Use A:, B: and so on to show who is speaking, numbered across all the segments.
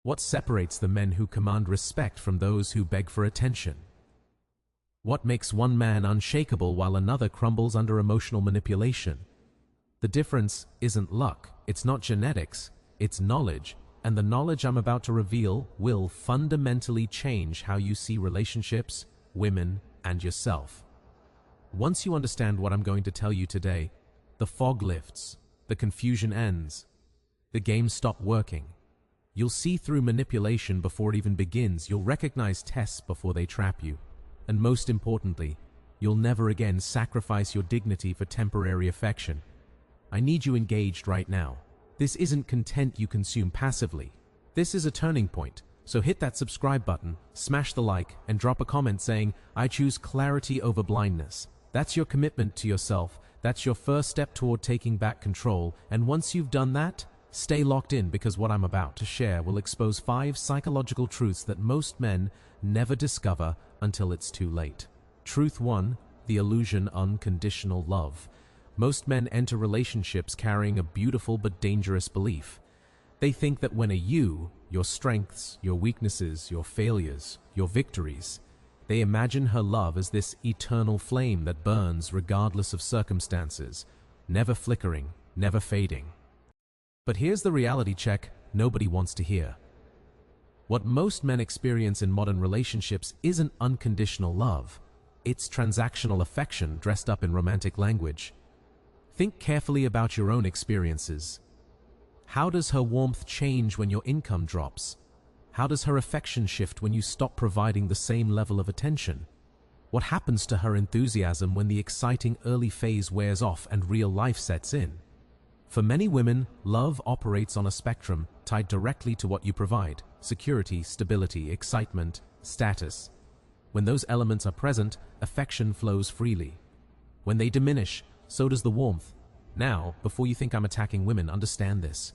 A: What separates the men who command respect from those who beg for attention? What makes one man unshakable while another crumbles under emotional manipulation? The difference isn't luck, it's not genetics, it's knowledge, and the knowledge I'm about to reveal will fundamentally change how you see relationships, women, and yourself. Once you understand what I'm going to tell you today, the fog lifts, the confusion ends, the games stop working. You'll see through manipulation before it even begins, you'll recognize tests before they trap you. And most importantly, you'll never again sacrifice your dignity for temporary affection. I need you engaged right now. This isn't content you consume passively. This is a turning point. So hit that subscribe button, smash the like, and drop a comment saying, "I choose clarity over blindness." That's your commitment to yourself. That's your first step toward taking back control. And once you've done that, stay locked in, because what I'm about to share will expose 5 psychological truths that most men never discover until it's too late. Truth 1. The illusion unconditional love. Most men enter relationships carrying a beautiful but dangerous belief. They think that when your strengths, your weaknesses, your failures, your victories, they imagine her love as this eternal flame that burns regardless of circumstances, never flickering, never fading. But here's the reality check nobody wants to hear. What most men experience in modern relationships isn't unconditional love. It's transactional affection dressed up in romantic language. Think carefully about your own experiences. How does her warmth change when your income drops? How does her affection shift when you stop providing the same level of attention? What happens to her enthusiasm when the exciting early phase wears off and real life sets in? For many women, love operates on a spectrum tied directly to what you provide: security, stability, excitement, status. When those elements are present, affection flows freely. When they diminish, so does the warmth. Now, before you think I'm attacking women, understand this.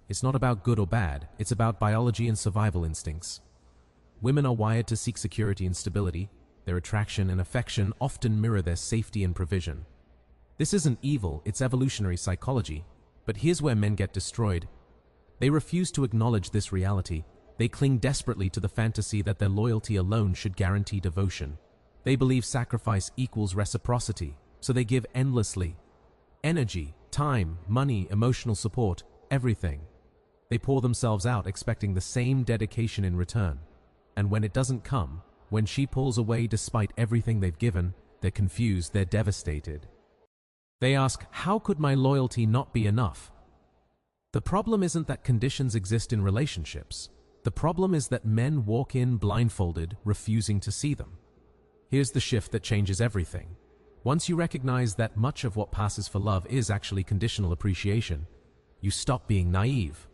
A: It's not about good or bad, it's about biology and survival instincts. Women are wired to seek security and stability. Their attraction and affection often mirror their safety and provision. This isn't evil, it's evolutionary psychology. But here's where men get destroyed. They refuse to acknowledge this reality. They cling desperately to the fantasy that their loyalty alone should guarantee devotion. They believe sacrifice equals reciprocity, so they give endlessly. Energy, time, money, emotional support, everything. They pour themselves out expecting the same dedication in return. And when it doesn't come, when she pulls away despite everything they've given, they're confused, they're devastated. They ask, how could my loyalty not be enough? The problem isn't that conditions exist in relationships. The problem is that men walk in blindfolded, refusing to see them. Here's the shift that changes everything. Once you recognize that much of what passes for love is actually conditional appreciation, you stop being naive.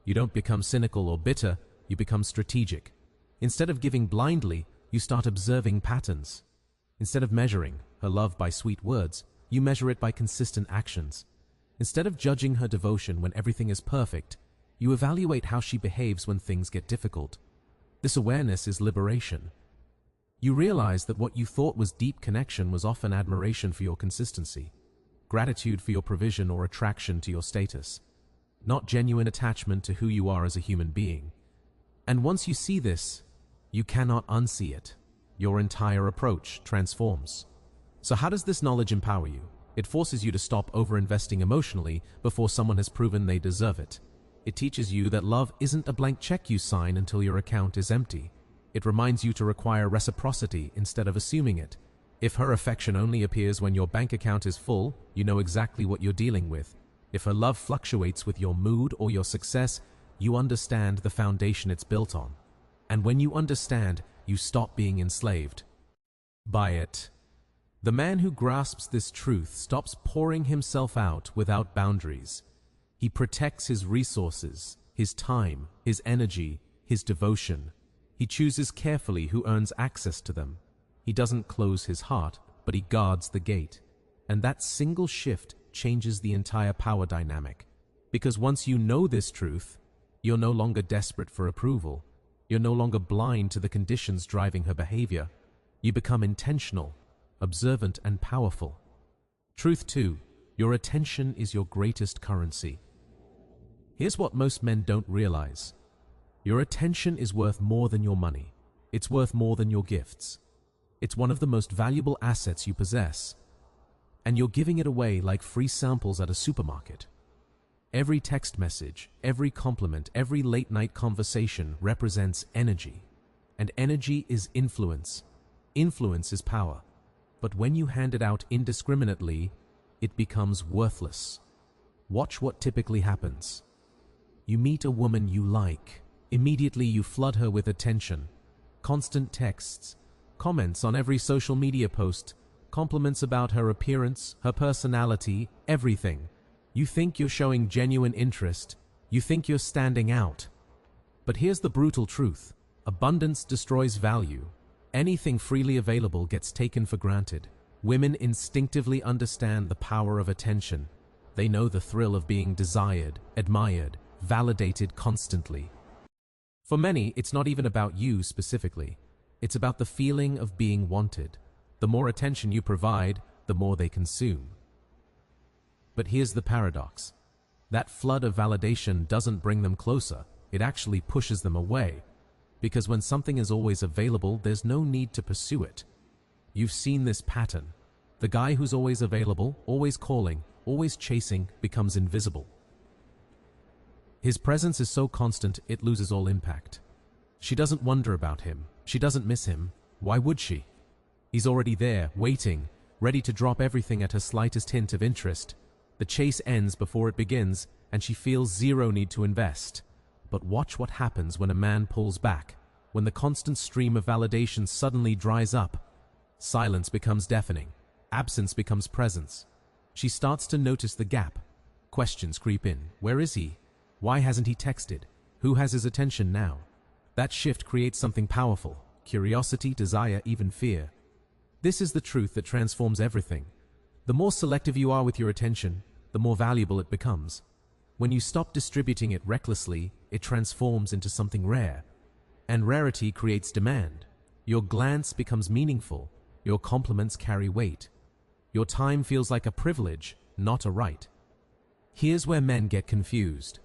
A: You don't become cynical or bitter, you become strategic. Instead of giving blindly, you start observing patterns. Instead of measuring her love by sweet words, you measure it by consistent actions. Instead of judging her devotion when everything is perfect, you evaluate how she behaves when things get difficult. This awareness is liberation. You realize that what you thought was deep connection was often admiration for your consistency, gratitude for your provision, or attraction to your status, not genuine attachment to who you are as a human being. And once you see this, you cannot unsee it. Your entire approach transforms. So how does this knowledge empower you? It forces you to stop over-investing emotionally before someone has proven they deserve it. It teaches you that love isn't a blank check you sign until your account is empty. It reminds you to require reciprocity instead of assuming it. If her affection only appears when your bank account is full, you know exactly what you're dealing with. If her love fluctuates with your mood or your success, you understand the foundation it's built on. And when you understand, you stop being enslaved by it. The man who grasps this truth stops pouring himself out without boundaries. He protects his resources, his time, his energy, his devotion. He chooses carefully who earns access to them. He doesn't close his heart, but he guards the gate. And that single shift changes the entire power dynamic. Because once you know this truth, you're no longer desperate for approval. You're no longer blind to the conditions driving her behavior. You become intentional, observant, and powerful. Truth 2. Your attention is your greatest currency. Here's what most men don't realize. Your attention is worth more than your money. It's worth more than your gifts. It's one of the most valuable assets you possess. And you're giving it away like free samples at a supermarket. Every text message, every compliment, every late-night conversation represents energy. And energy is influence. Influence is power. But when you hand it out indiscriminately, it becomes worthless. Watch what typically happens. You meet a woman you like. Immediately you flood her with attention. Constant texts, comments on every social media post, compliments about her appearance, her personality, everything. You think you're showing genuine interest. You think you're standing out. But here's the brutal truth. Abundance destroys value. Anything freely available gets taken for granted. Women instinctively understand the power of attention. They know the thrill of being desired, admired, validated constantly. For many, it's not even about you specifically. It's about the feeling of being wanted. The more attention you provide, the more they consume. But here's the paradox. That flood of validation doesn't bring them closer. It actually pushes them away. Because when something is always available, there's no need to pursue it. You've seen this pattern. The guy who's always available, always calling, always chasing, becomes invisible. His presence is so constant, it loses all impact. She doesn't wonder about him. She doesn't miss him. Why would she? He's already there, waiting, ready to drop everything at her slightest hint of interest. The chase ends before it begins, and she feels zero need to invest. But watch what happens when a man pulls back, when the constant stream of validation suddenly dries up. Silence becomes deafening. Absence becomes presence. She starts to notice the gap. Questions creep in. Where is he? Why hasn't he texted? Who has his attention now? That shift creates something powerful. Curiosity, desire, even fear. This is the truth that transforms everything. The more selective you are with your attention, the more valuable it becomes. When you stop distributing it recklessly, it transforms into something rare. And rarity creates demand. Your glance becomes meaningful. Your compliments carry weight. Your time feels like a privilege, not a right. Here's where men get confused.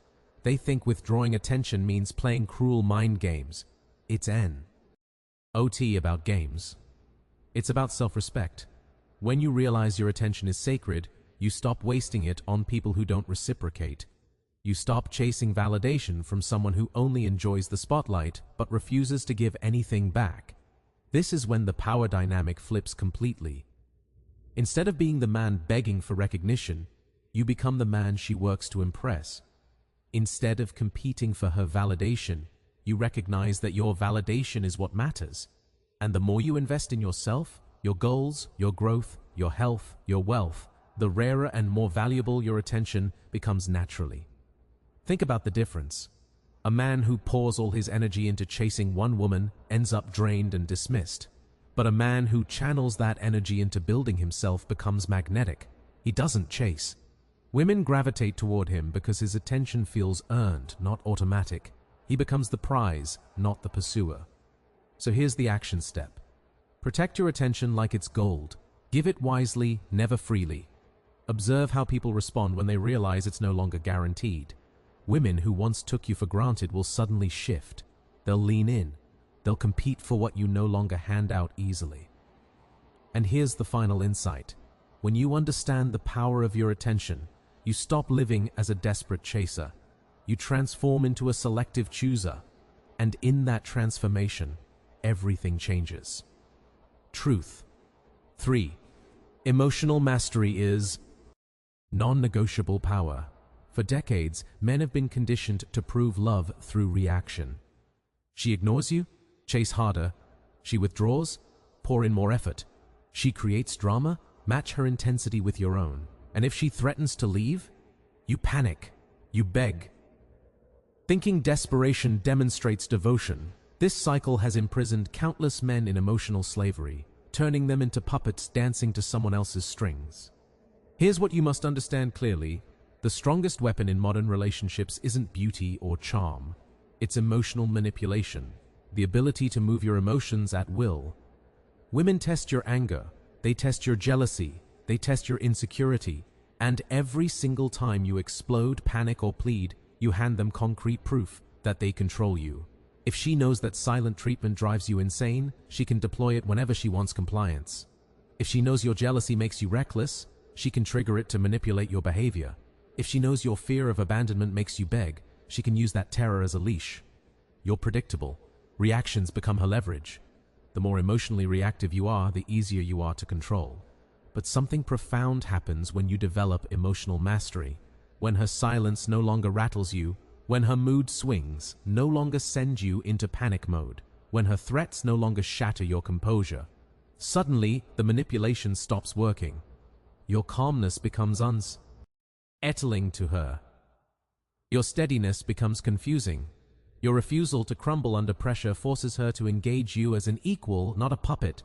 A: They think withdrawing attention means playing cruel mind games. It's not about games. It's about self-respect. When you realize your attention is sacred, you stop wasting it on people who don't reciprocate. You stop chasing validation from someone who only enjoys the spotlight but refuses to give anything back. This is when the power dynamic flips completely. Instead of being the man begging for recognition, you become the man she works to impress. Instead of competing for her validation, you recognize that your validation is what matters. And the more you invest in yourself, your goals, your growth, your health, your wealth, the rarer and more valuable your attention becomes naturally. Think about the difference. A man who pours all his energy into chasing one woman ends up drained and dismissed. But a man who channels that energy into building himself becomes magnetic. He doesn't chase. Women gravitate toward him because his attention feels earned, not automatic. He becomes the prize, not the pursuer. So here's the action step. Protect your attention like it's gold. Give it wisely, never freely. Observe how people respond when they realize it's no longer guaranteed. Women who once took you for granted will suddenly shift. They'll lean in. They'll compete for what you no longer hand out easily. And here's the final insight. When you understand the power of your attention, you stop living as a desperate chaser. You transform into a selective chooser. And in that transformation, everything changes. Truth. 3. Emotional mastery is non-negotiable power. For decades, men have been conditioned to prove love through reaction. She ignores you? Chase harder. She withdraws? Pour in more effort. She creates drama? Match her intensity with your own. And if she threatens to leave, you panic. You beg. Thinking desperation demonstrates devotion. This cycle has imprisoned countless men in emotional slavery, turning them into puppets dancing to someone else's strings. Here's what you must understand clearly. The strongest weapon in modern relationships isn't beauty or charm. It's emotional manipulation, the ability to move your emotions at will. Women test your anger, they test your jealousy, they test your insecurity, and every single time you explode, panic, or plead, you hand them concrete proof that they control you. If she knows that silent treatment drives you insane, she can deploy it whenever she wants compliance. If she knows your jealousy makes you reckless, she can trigger it to manipulate your behavior. If she knows your fear of abandonment makes you beg, she can use that terror as a leash. You're predictable. Reactions become her leverage. The more emotionally reactive you are, the easier you are to control. But something profound happens when you develop emotional mastery. When her silence no longer rattles you, when her mood swings no longer send you into panic mode, when her threats no longer shatter your composure. Suddenly, the manipulation stops working. Your calmness becomes unsettling to her. Your steadiness becomes confusing. Your refusal to crumble under pressure forces her to engage you as an equal, not a puppet.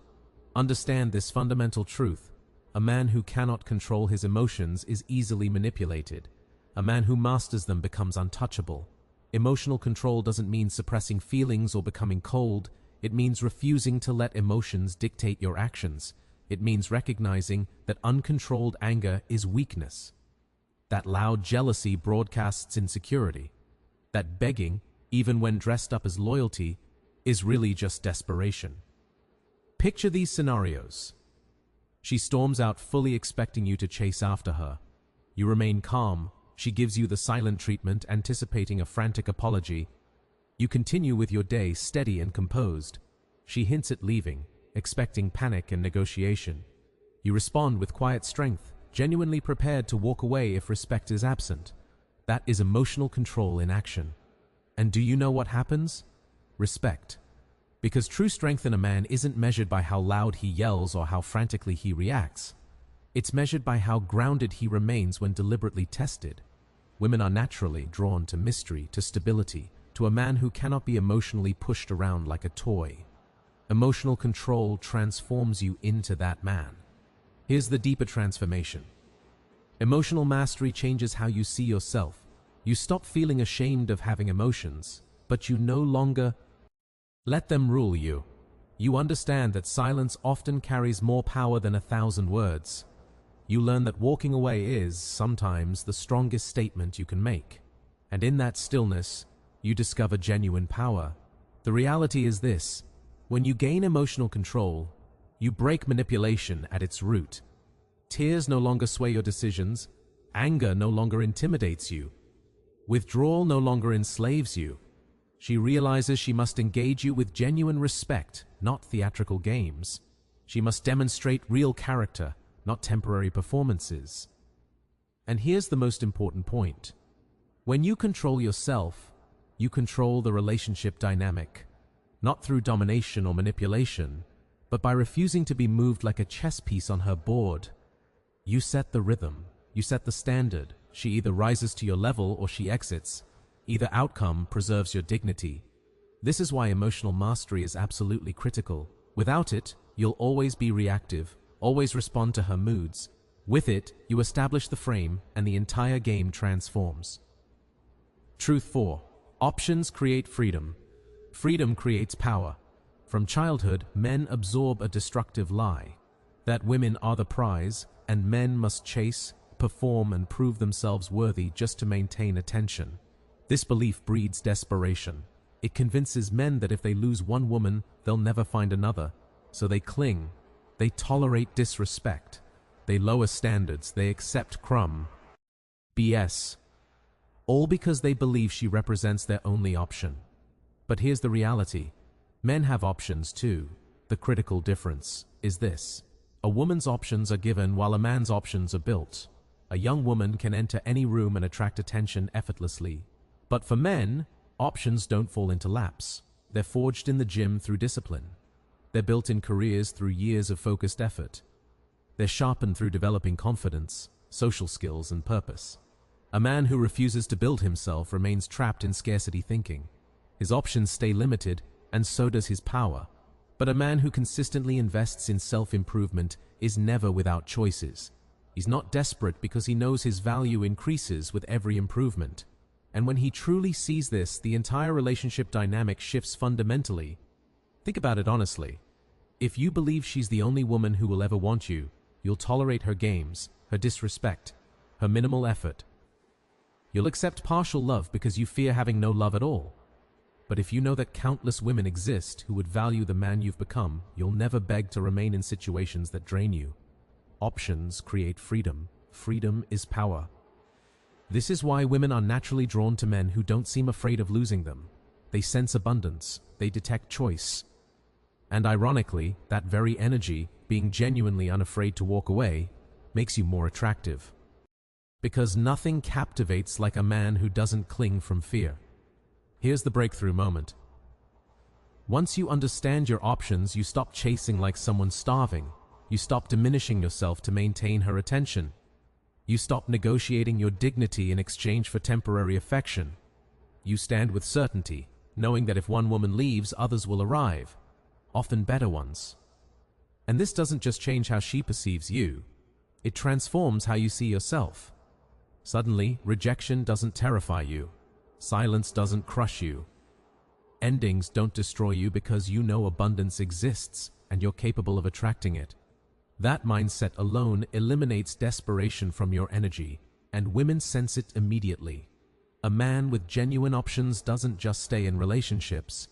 A: Understand this fundamental truth. A man who cannot control his emotions is easily manipulated. A man who masters them becomes untouchable. Emotional control doesn't mean suppressing feelings or becoming cold. It means refusing to let emotions dictate your actions. It means recognizing that uncontrolled anger is weakness. That loud jealousy broadcasts insecurity. That begging, even when dressed up as loyalty, is really just desperation. Picture these scenarios. She storms out fully expecting you to chase after her. You remain calm. She gives you the silent treatment, anticipating a frantic apology. You continue with your day steady and composed. She hints at leaving, expecting panic and negotiation. You respond with quiet strength, genuinely prepared to walk away if respect is absent. That is emotional control in action. And do you know what happens? Respect. Because true strength in a man isn't measured by how loud he yells or how frantically he reacts. It's measured by how grounded he remains when deliberately tested. Women are naturally drawn to mystery, to stability, to a man who cannot be emotionally pushed around like a toy. Emotional control transforms you into that man. Here's the deeper transformation. Emotional mastery changes how you see yourself. You stop feeling ashamed of having emotions, but you no longer let them rule you. You understand that silence often carries more power than 1,000 words. You learn that walking away is, sometimes, the strongest statement you can make. And in that stillness, you discover genuine power. The reality is this: when you gain emotional control, you break manipulation at its root. Tears no longer sway your decisions. Anger no longer intimidates you. Withdrawal no longer enslaves you. She realizes she must engage you with genuine respect, not theatrical games. She must demonstrate real character, not temporary performances. And here's the most important point. When you control yourself, you control the relationship dynamic, not through domination or manipulation, but by refusing to be moved like a chess piece on her board. You set the rhythm, you set the standard. She either rises to your level or she exits. Either outcome preserves your dignity. This is why emotional mastery is absolutely critical. Without it, you'll always be reactive, always respond to her moods. With it, you establish the frame and the entire game transforms. Truth 4. Options create freedom. Freedom creates power. From childhood, men absorb a destructive lie that women are the prize and men must chase, perform, and prove themselves worthy just to maintain attention. This belief breeds desperation. It convinces men that if they lose one woman, they'll never find another. So they cling. They tolerate disrespect. They lower standards. They accept BS. All because they believe she represents their only option. But here's the reality. Men have options too. The critical difference is this: a woman's options are given while a man's options are built. A young woman can enter any room and attract attention effortlessly. But for men, options don't fall into laps. They're forged in the gym through discipline. They're built in careers through years of focused effort. They're sharpened through developing confidence, social skills, and purpose. A man who refuses to build himself remains trapped in scarcity thinking. His options stay limited, and so does his power. But a man who consistently invests in self-improvement is never without choices. He's not desperate because he knows his value increases with every improvement. And when he truly sees this, the entire relationship dynamic shifts fundamentally. Think about it honestly. If you believe she's the only woman who will ever want you, you'll tolerate her games, her disrespect, her minimal effort. You'll accept partial love because you fear having no love at all. But if you know that countless women exist who would value the man you've become, you'll never beg to remain in situations that drain you. Options create freedom. Freedom is power. This is why women are naturally drawn to men who don't seem afraid of losing them. They sense abundance. They detect choice. And ironically, that very energy, being genuinely unafraid to walk away, makes you more attractive. Because nothing captivates like a man who doesn't cling from fear. Here's the breakthrough moment. Once you understand your options, you stop chasing like someone starving. You stop diminishing yourself to maintain her attention. You stop negotiating your dignity in exchange for temporary affection. You stand with certainty, knowing that if one woman leaves, others will arrive, often better ones. And this doesn't just change how she perceives you, it transforms how you see yourself. Suddenly, rejection doesn't terrify you. Silence doesn't crush you. Endings don't destroy you because you know abundance exists and you're capable of attracting it. That mindset alone eliminates desperation from your energy, and women sense it immediately. A man with genuine options doesn't just stay in relationships.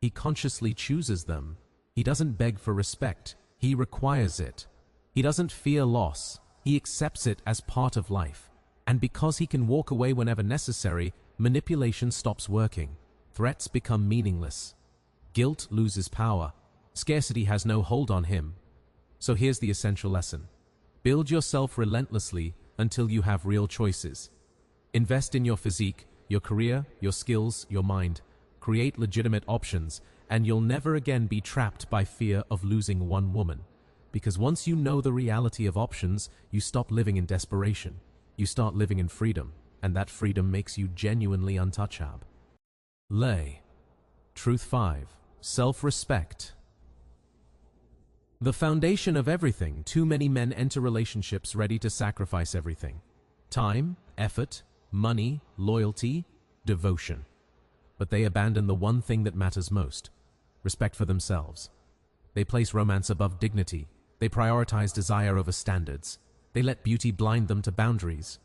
A: He consciously chooses them. He doesn't beg for respect. He requires it. He doesn't fear loss. He accepts it as part of life. And because he can walk away whenever necessary, manipulation stops working. Threats become meaningless. Guilt loses power. Scarcity has no hold on him. So here's the essential lesson. Build yourself relentlessly until you have real choices. Invest in your physique, your career, your skills, your mind. Create legitimate options, and you'll never again be trapped by fear of losing one woman. Because once you know the reality of options, you stop living in desperation. You start living in freedom, and that freedom makes you genuinely untouchable. Lay. Truth 5. Self-respect. The foundation of everything. Too many men enter relationships ready to sacrifice everything. Time, effort, money, loyalty, devotion. But they abandon the one thing that matters most: respect for themselves. They place romance above dignity. They prioritize desire over standards. They let beauty blind them to boundaries.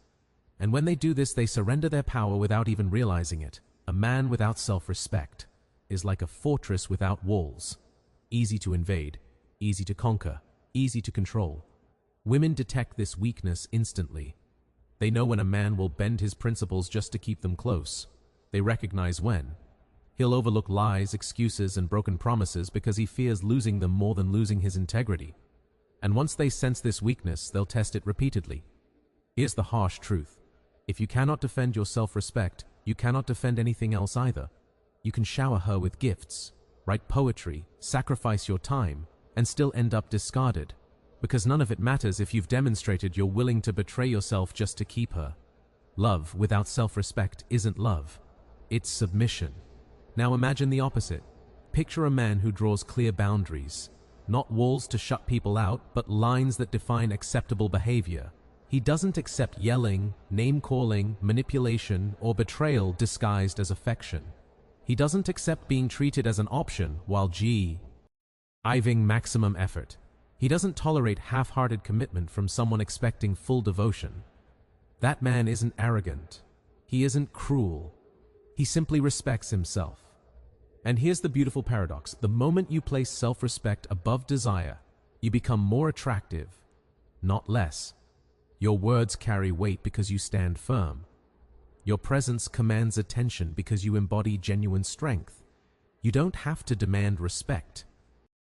A: And when they do this, they surrender their power without even realizing it. A man without self-respect is like a fortress without walls. Easy to invade, easy to conquer, easy to control. Women detect this weakness instantly. They know when a man will bend his principles just to keep them close. They recognize when he'll overlook lies, excuses, and broken promises because he fears losing them more than losing his integrity. And once they sense this weakness, they'll test it repeatedly. Here's the harsh truth. If you cannot defend your self-respect, you cannot defend anything else either. You can shower her with gifts, write poetry, sacrifice your time, and still end up discarded. Because none of it matters if you've demonstrated you're willing to betray yourself just to keep her. Love without self-respect isn't love. It's submission. Now imagine the opposite. Picture a man who draws clear boundaries. Not walls to shut people out, but lines that define acceptable behavior. He doesn't accept yelling, name-calling, manipulation, or betrayal disguised as affection. He doesn't accept being treated as an option while giving maximum effort. He doesn't tolerate half-hearted commitment from someone expecting full devotion. That man isn't arrogant. He isn't cruel. He simply respects himself. And here's the beautiful paradox. The moment you place self-respect above desire, you become more attractive, not less. Your words carry weight because you stand firm. Your presence commands attention because you embody genuine strength. You don't have to demand respect.